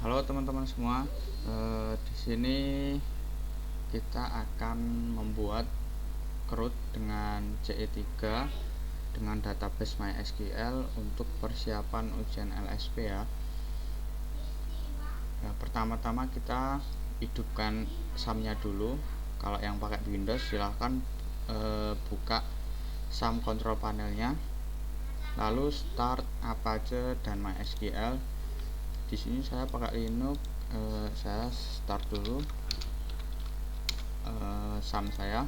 Halo teman-teman semua. Di sini kita akan membuat CRUD dengan CE3 dengan database MySQL untuk persiapan ujian LSP ya. Pertama-tama kita hidupkan SAM-nya dulu. Kalau yang pakai Windows silahkan buka SAM control panelnya, lalu start Apache dan MySQL. Di sini saya pakai Linux. Saya start dulu SAM saya.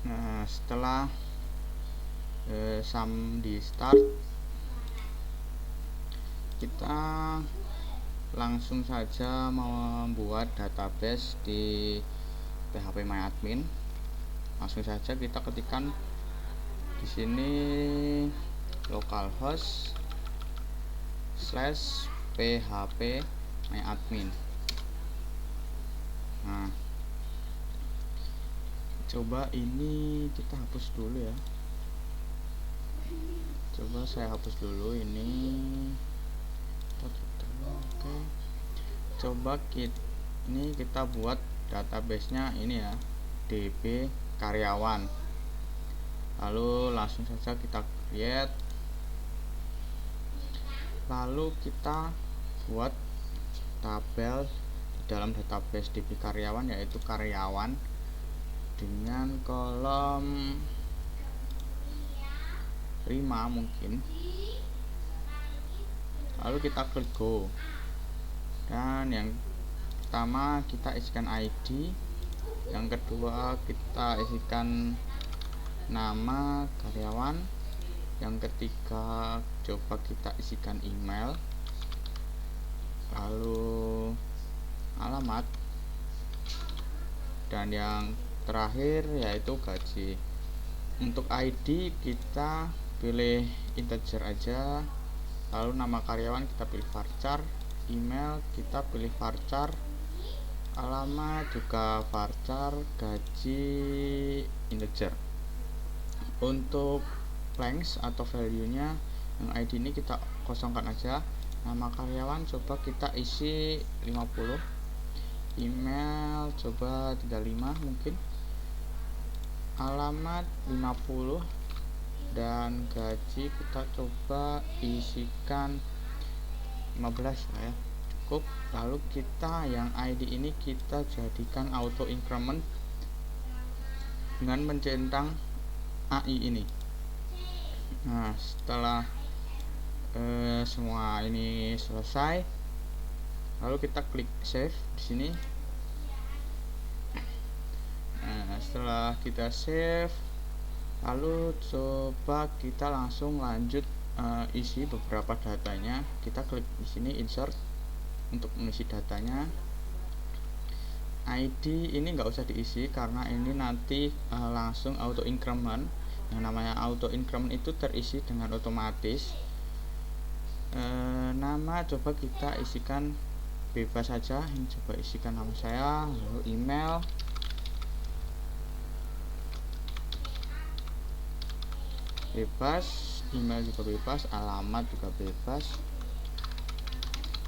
Nah, setelah SAM di start, kita langsung saja membuat database di phpMyAdmin. Langsung saja kita ketikkan di sini localhost /phpMyAdmin. Nah, coba ini kita hapus dulu ya. Coba saya hapus dulu ini. Oke. Coba kita buat database-nya ini ya, DB karyawan. Lalu langsung saja kita create. Lalu kita buat tabel di dalam database DB karyawan, yaitu karyawan dengan kolom 5 mungkin. Lalu kita klik go, dan yang pertama kita isikan ID, yang kedua kita isikan nama karyawan, yang ketiga coba kita isikan email, lalu alamat, dan yang terakhir yaitu gaji. Untuk ID kita pilih integer aja, lalu nama karyawan kita pilih varchar, email kita pilih varchar, alamat juga varchar, gaji integer. Untuk length atau value nya, yang ID ini kita kosongkan aja. Nama karyawan coba kita isi 50, email coba 35 mungkin, alamat 50, dan gaji kita coba isikan 15 ya, cukup. Lalu kita yang ID ini kita jadikan auto increment dengan mencentang AI ini. Nah, setelah semua ini selesai, lalu kita klik save di sini. Nah, setelah kita save, lalu coba kita langsung lanjut isi beberapa datanya. Kita klik di sini insert untuk mengisi datanya. ID ini nggak usah diisi karena ini nanti langsung auto increment. Yang namanya auto increment itu terisi dengan otomatis. Nama coba kita isikan bebas saja. Ini coba isikan nama saya, lalu email, bebas, email juga bebas, alamat juga bebas.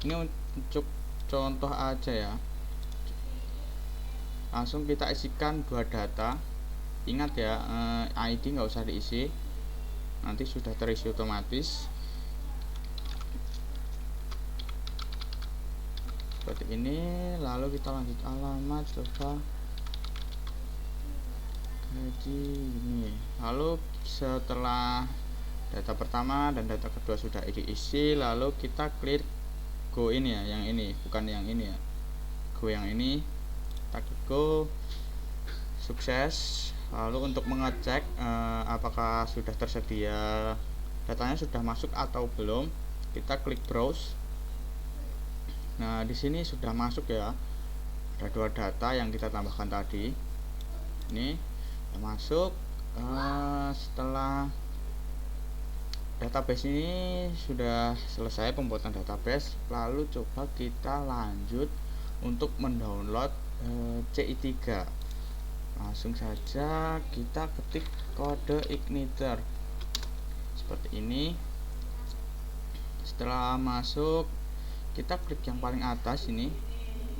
Ini untuk contoh aja ya. Langsung kita isikan dua data. Ingat ya, ID nggak usah diisi, nanti sudah terisi otomatis seperti ini. Lalu kita lanjut alamat, coba gaji ini. Lalu setelah data pertama dan data kedua sudah diisi, lalu kita klik go ini ya, yang ini bukan yang ini ya, go yang ini. Kita klik go, sukses. Lalu untuk mengecek apakah sudah tersedia datanya, sudah masuk atau belum, kita klik browse. Nah, di sini sudah masuk ya, ada dua data yang kita tambahkan tadi. Ini sudah masuk. Setelah database ini sudah selesai pembuatan database, lalu coba kita lanjut untuk mendownload CI3. Langsung saja kita ketik kode igniter seperti ini. Setelah masuk, kita klik yang paling atas ini,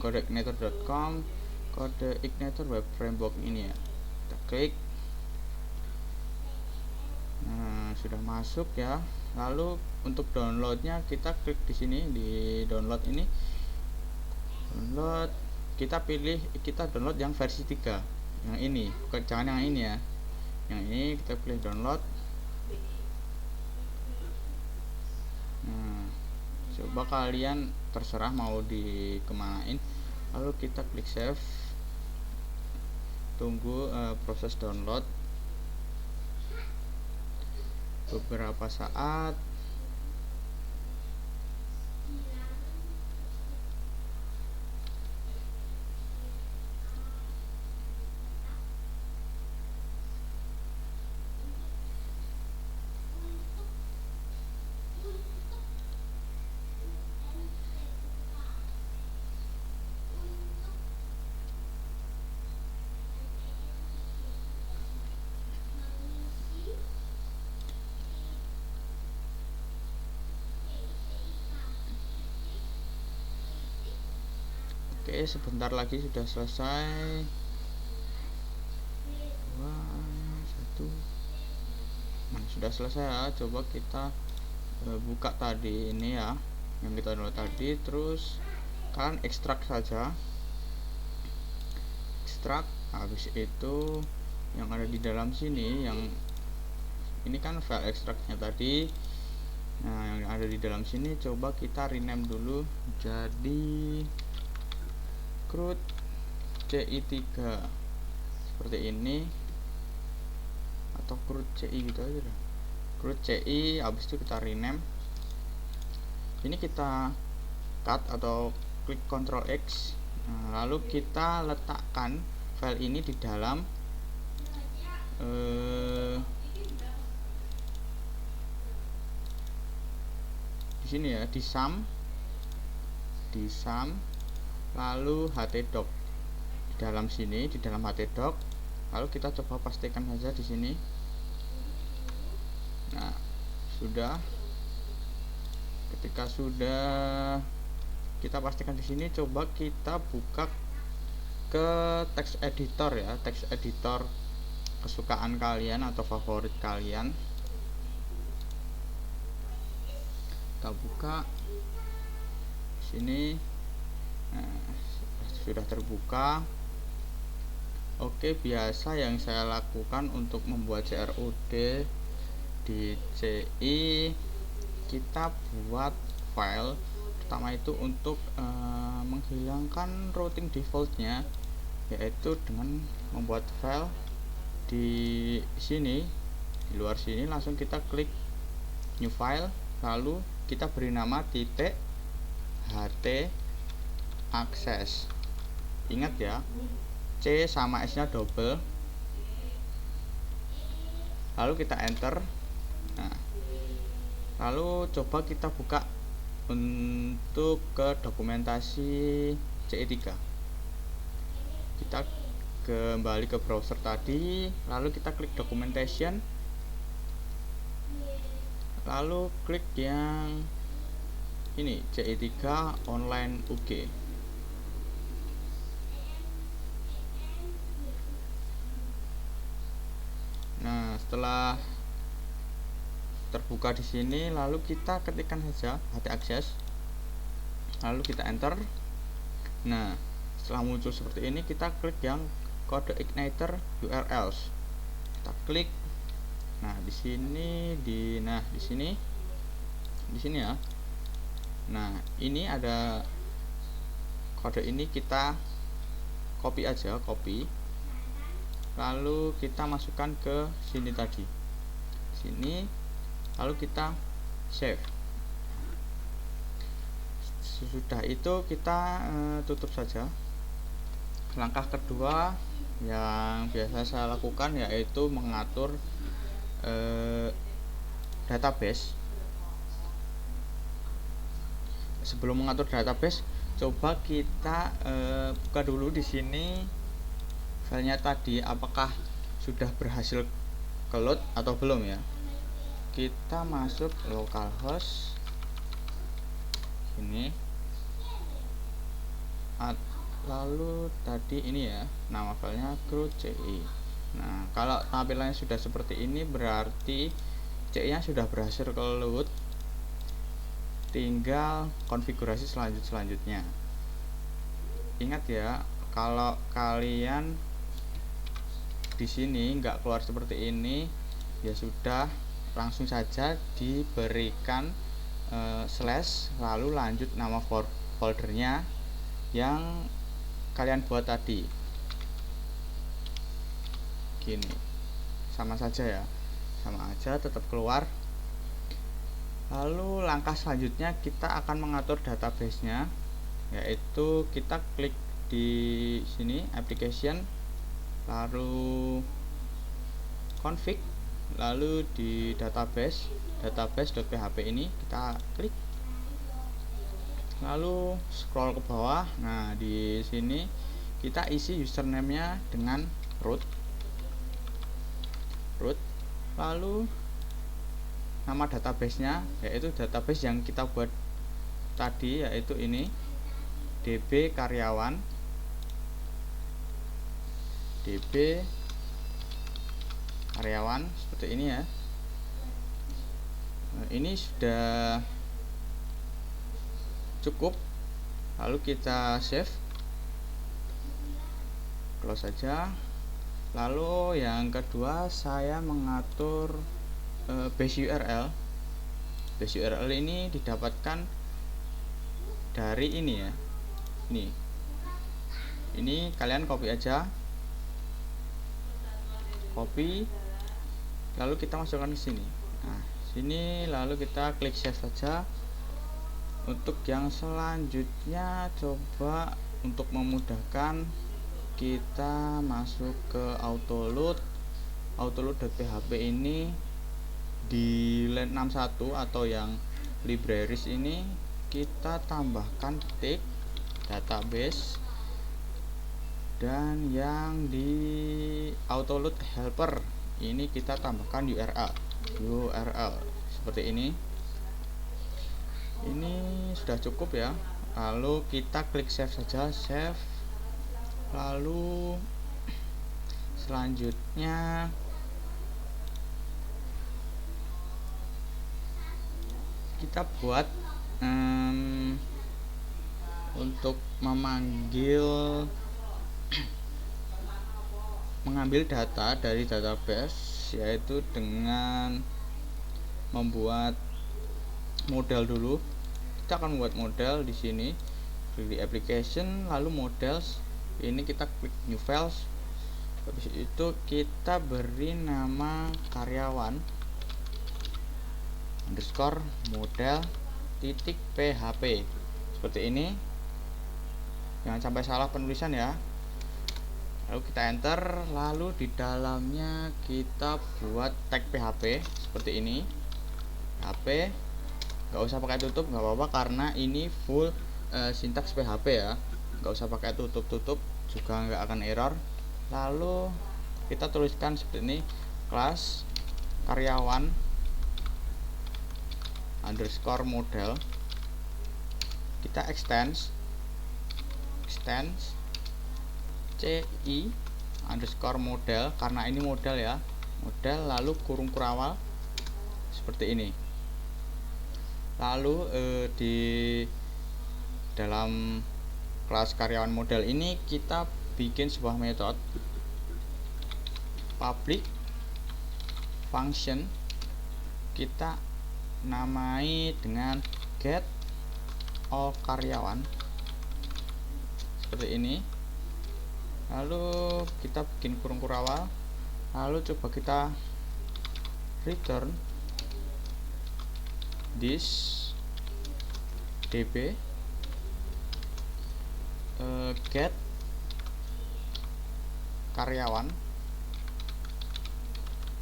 kodeigniter.com, kode igniter web framework ini ya. Kita klik. Nah, sudah masuk ya. Lalu untuk downloadnya kita klik di sini, di download ini. Download, kita pilih, kita download yang versi 3. Yang ini, bukan, jangan yang ini ya. Yang ini kita pilih download. Nah, coba kalian terserah mau dikemanain. Lalu kita klik save. Tunggu proses download beberapa saat. Oke, sebentar lagi sudah selesai. 2, 1. Nah, sudah selesai ya. Coba kita buka tadi ini ya, yang kita download tadi. Terus kalian ekstrak saja. Ekstrak. Habis itu yang ada di dalam sini, yang ini kan file ekstraknya tadi. Nah, yang ada di dalam sini coba kita rename dulu jadi CRUD CI3 seperti ini, atau CRUD CI gitu aja dah. CRUD CI, habis itu kita rename. Ini kita cut atau klik Ctrl X. Nah, lalu kita letakkan file ini di dalam di sini ya, di sum, lalu htdoc di dalam sini, di dalam htdoc. Lalu kita coba pastikan saja di sini. Nah, sudah. Ketika sudah kita pastikan di sini, coba kita buka ke text editor ya, text editor kesukaan kalian atau favorit kalian. Kita buka di sini. Nah, sudah terbuka. Oke, biasa yang saya lakukan untuk membuat CRUD di CI, kita buat file pertama itu untuk menghilangkan routing defaultnya, yaitu dengan membuat file di sini, di luar sini. Langsung kita klik new file, lalu kita beri nama titik ht access. Ingat ya, C sama S nya double, lalu kita enter. Nah, lalu coba kita buka untuk ke dokumentasi CI3. Kita kembali ke browser tadi, lalu kita klik documentation, lalu klik yang ini, CI3 online UG. Nah, setelah terbuka di sini, lalu kita ketikkan saja ht access, lalu kita enter. Nah, setelah muncul seperti ini, kita klik yang kode igniter URLs. Kita klik. Nah, di sini di sini ya. Nah, ini ada kode ini, kita copy aja, copy. Lalu kita masukkan ke sini tadi, sini, lalu kita save. Sesudah itu kita tutup saja. Langkah kedua yang biasa saya lakukan yaitu mengatur database. Sebelum mengatur database, Coba kita buka dulu di sini filenya tadi, apakah sudah berhasil ke load atau belum ya. Kita masuk localhost ini, lalu tadi ini ya, nama filenya crew.ci. Nah, kalau tampilannya sudah seperti ini berarti CI nya sudah berhasil ke load, tinggal konfigurasi selanjutnya. Ingat ya, kalau kalian di sini nggak keluar seperti ini, ya sudah, langsung saja diberikan slash lalu lanjut nama foldernya yang kalian buat tadi. Gini, sama saja ya, sama aja, tetap keluar. Lalu langkah selanjutnya kita akan mengatur database-nya, yaitu kita klik di sini application, lalu config, lalu di database.php ini kita klik, lalu scroll ke bawah. Nah, di sini kita isi username-nya dengan root, lalu nama database-nya yaitu database yang kita buat tadi, yaitu ini db karyawan, seperti ini ya. Nah, ini sudah cukup, lalu kita save, close saja. Lalu yang kedua, saya mengatur base URL. Base URL ini didapatkan dari ini ya, ini kalian copy aja, lalu kita masukkan ke sini. Nah, sini lalu kita klik save saja. Untuk yang selanjutnya, coba untuk memudahkan, kita masuk ke autoload.php ini di line 61 atau yang libraries ini, kita tambahkan titik database, dan yang di autoload helper ini kita tambahkan URL seperti ini. Ini sudah cukup ya. Lalu kita klik save saja, save. Lalu selanjutnya kita buat untuk mengambil data dari database, yaitu dengan membuat model dulu. Kita akan membuat model di sini, klik di application, lalu models. Ini kita klik new files. Habis itu kita beri nama karyawan underscore model titik php seperti ini. Jangan sampai salah penulisan ya. Lalu kita enter, lalu di dalamnya kita buat tag php seperti ini. PHP nggak usah pakai tutup, nggak apa-apa, karena ini full sintaks PHP ya. Nggak usah pakai tutup juga nggak akan error. Lalu kita tuliskan seperti ini, kelas karyawan underscore model, kita extends ci underscore model, karena ini model ya, model, lalu kurung kurawal seperti ini. Lalu di dalam kelas karyawan model ini kita bikin sebuah metode public function, kita namai dengan get all karyawan seperti ini. Lalu kita bikin kurung kurawal, lalu coba kita return this db get karyawan,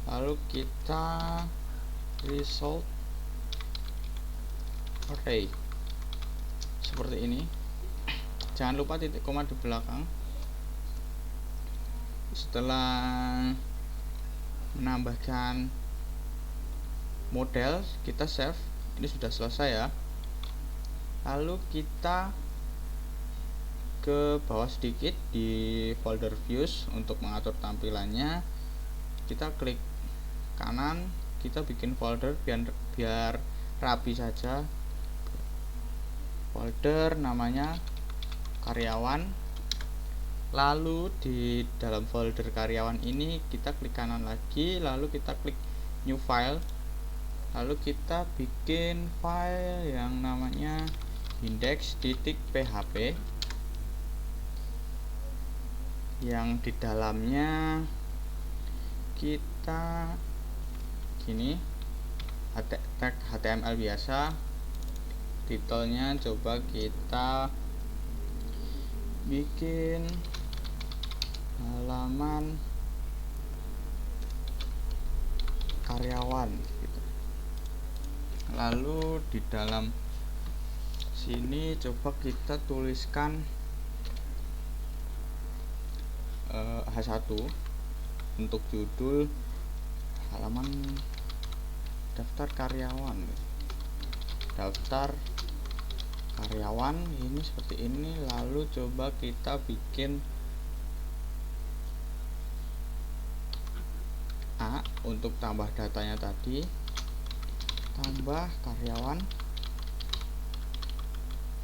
lalu kita result array seperti ini. jangan lupa titik koma di belakang. Setelah menambahkan model, kita save. Ini sudah selesai ya. Lalu kita ke bawah sedikit di folder views untuk mengatur tampilannya. Kita klik kanan, kita bikin folder biar rapi saja. Folder namanya karyawan. Lalu di dalam folder karyawan ini kita klik kanan lagi, lalu kita klik new file. Lalu kita bikin file yang namanya index.php yang di dalamnya kita gini, tag HTML biasa. Titelnya coba kita bikin halaman karyawan gitu. Lalu di dalam sini coba kita tuliskan H1 untuk judul halaman daftar karyawan. Daftar karyawan ini seperti ini. Lalu coba kita bikin A untuk tambah datanya tadi, tambah karyawan.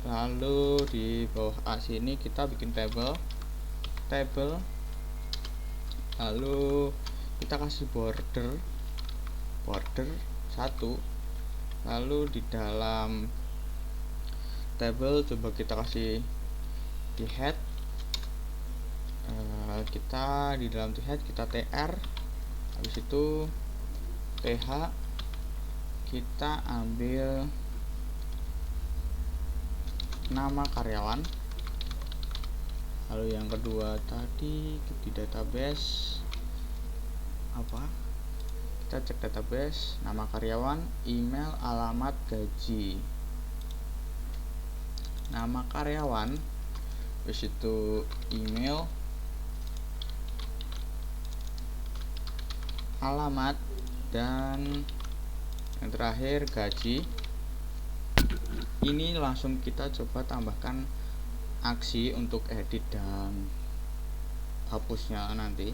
Lalu di bawah A sini kita bikin table. Lalu kita kasih border 1. Lalu di dalam table coba kita kasih di head, kita di dalam di head kita tr, habis itu th, kita ambil nama karyawan. Lalu yang kedua tadi di database apa, kita cek database, nama karyawan, email, alamat, gaji. Nama karyawan, habis itu email, alamat, dan yang terakhir gaji. Ini langsung kita coba tambahkan aksi untuk edit dan hapusnya nanti.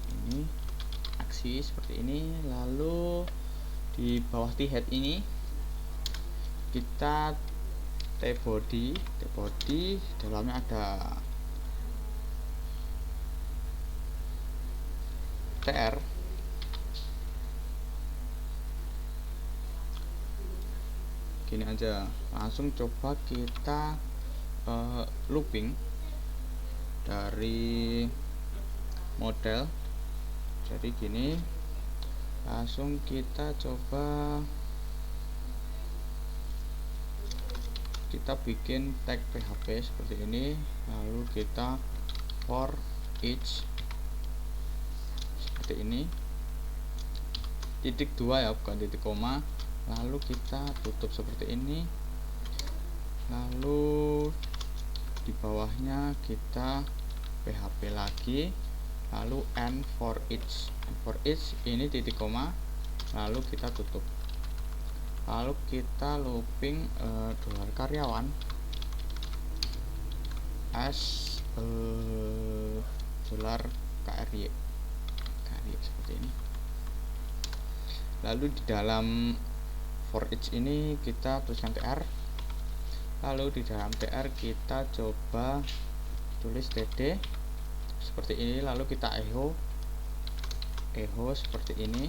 Ini aksi seperti ini. Lalu di bawah head ini kita t-body, dalamnya ada tr. Gini aja, langsung coba kita looping dari model. Jadi gini, langsung kita coba kita bikin tag PHP seperti ini. Lalu kita for each seperti ini, titik 2 ya, bukan titik koma. Lalu kita tutup seperti ini. Lalu di bawahnya kita PHP lagi, lalu and for each. Ini titik koma, lalu kita tutup. Lalu kita looping dolar karyawan as dolar KRY seperti ini. Lalu di dalam for each ini kita tuliskan tr. Lalu di dalam tr kita coba tulis td seperti ini. Lalu kita echo seperti ini,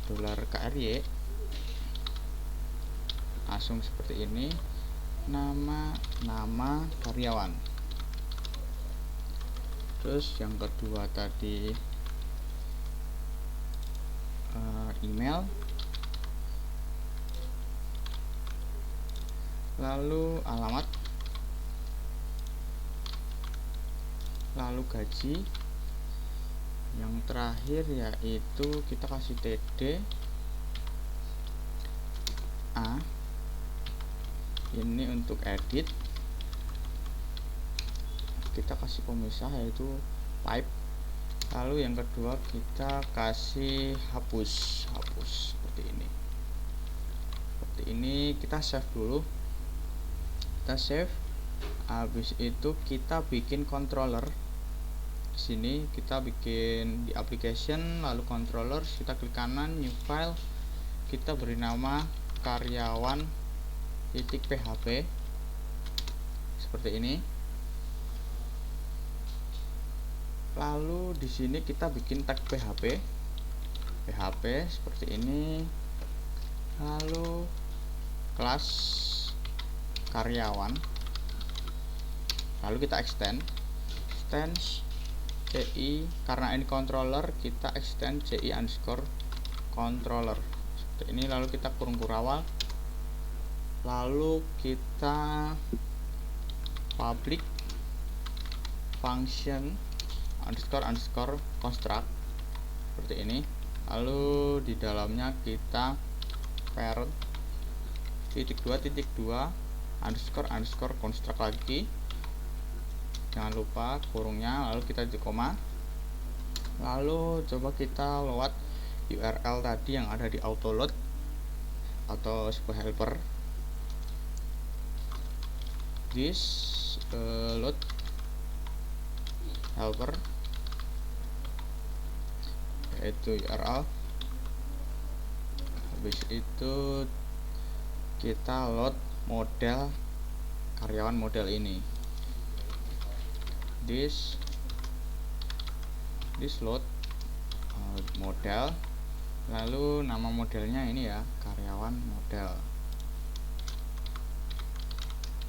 dolar KRY, langsung seperti ini, nama karyawan. Terus yang kedua tadi email, lalu alamat, lalu gaji. Yang terakhir yaitu kita kasih td a, Ini untuk edit, kita kasih pemisah yaitu pipe. Lalu yang kedua kita kasih hapus seperti ini. Kita save dulu, kita save. Habis itu kita bikin controller. Di sini kita bikin di application, lalu controller, kita klik kanan, new file, kita beri nama karyawan.php seperti ini. Lalu di sini kita bikin tag PHP seperti ini. Lalu kelas karyawan. Lalu kita extend CI, karena ini controller kita extend CI underscore controller seperti ini. Lalu kita kurung kurawal, lalu kita public function underscore construct seperti ini. Lalu di dalamnya kita parent .2.2 underscore construct lagi, jangan lupa kurungnya, lalu kita di koma. Lalu coba kita load URL tadi yang ada di autoload atau sebuah helper. This load helper yaitu URL. Habis itu kita load model karyawan model ini, this load model, lalu nama modelnya ini ya, karyawan model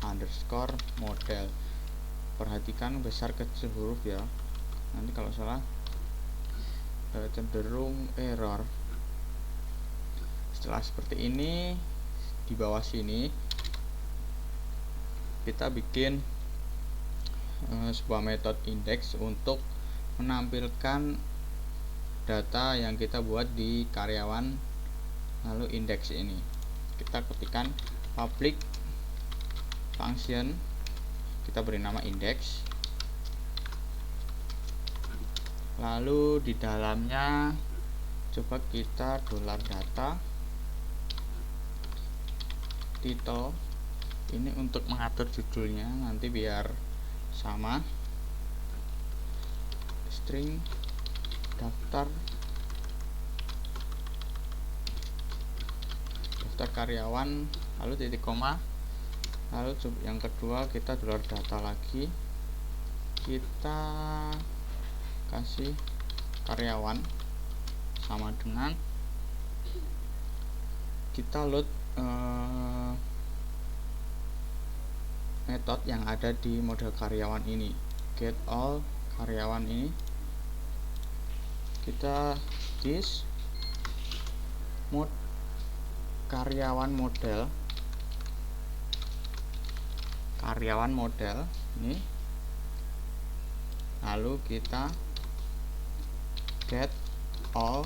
underscore model. Perhatikan besar kecil huruf ya, nanti kalau salah cenderung error. Setelah seperti ini, di bawah sini kita bikin sebuah metode index untuk menampilkan data yang kita buat di karyawan. Lalu index ini kita ketikkan public function, kita beri nama index. Lalu di dalamnya coba kita $data title, ini untuk mengatur judulnya nanti biar sama. String daftar karyawan, lalu titik koma. Lalu yang kedua kita $data lagi, kita kasih karyawan sama dengan kita load metode yang ada di model karyawan ini, get all karyawan ini. Kita this mode karyawan model ini, lalu kita get all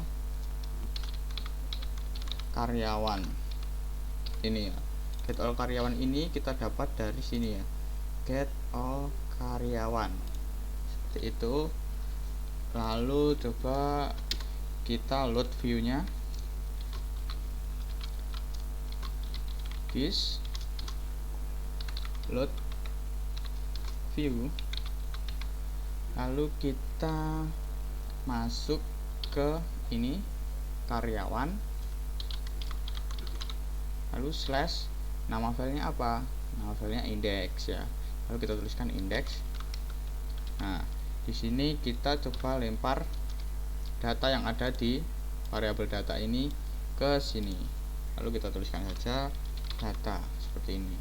karyawan ini ya. Get all karyawan ini kita dapat dari sini ya, get all karyawan seperti itu. Lalu coba kita load view-nya, this load view, lalu kita masuk ke ini karyawan, lalu slash, nama filenya apa, nama filenya index ya, lalu kita tuliskan index. Nah di sini kita coba lempar data yang ada di variabel data ini ke sini, lalu kita tuliskan saja data seperti ini,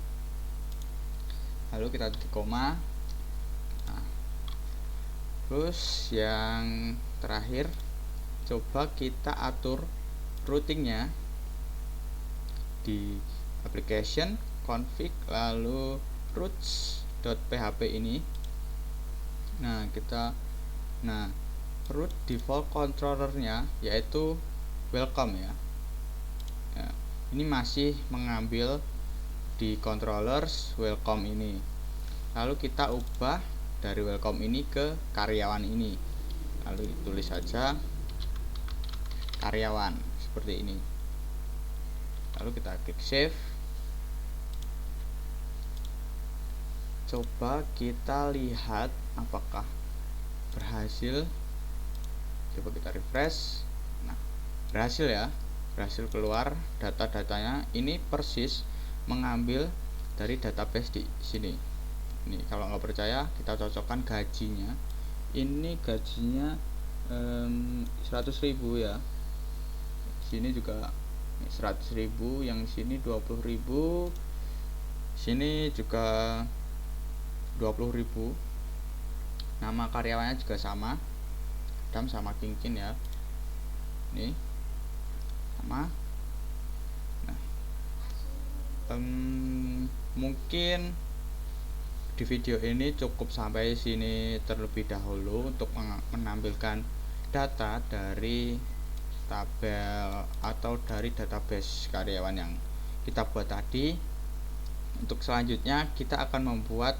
lalu kita titik koma. Nah, terus yang terakhir coba kita atur routingnya di application config, lalu routes.php ini. Nah root default controllernya yaitu welcome ya. Ini masih mengambil di controllers welcome ini, lalu kita ubah dari welcome ini ke karyawan ini, lalu ditulis saja karyawan seperti ini, lalu kita klik save. Coba kita lihat apakah berhasil. Coba kita refresh. Nah, berhasil ya, berhasil keluar data-datanya. Ini persis mengambil dari database di sini. Ini kalau nggak percaya kita cocokkan gajinya. Ini gajinya 100.000 ya. Sini juga 100.000, yang sini 20.000, sini juga 20.000. Nama karyawannya juga sama, Adam sama Kinkin ya. Ini sama. Nah, mungkin di video ini cukup sampai sini terlebih dahulu untuk menampilkan data dari tabel atau dari database karyawan yang kita buat tadi. Untuk selanjutnya kita akan membuat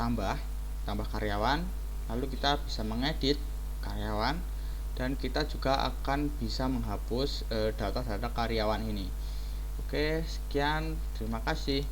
tambah karyawan, lalu kita bisa mengedit karyawan, dan kita juga akan bisa menghapus data-data karyawan ini. Oke, sekian, terima kasih.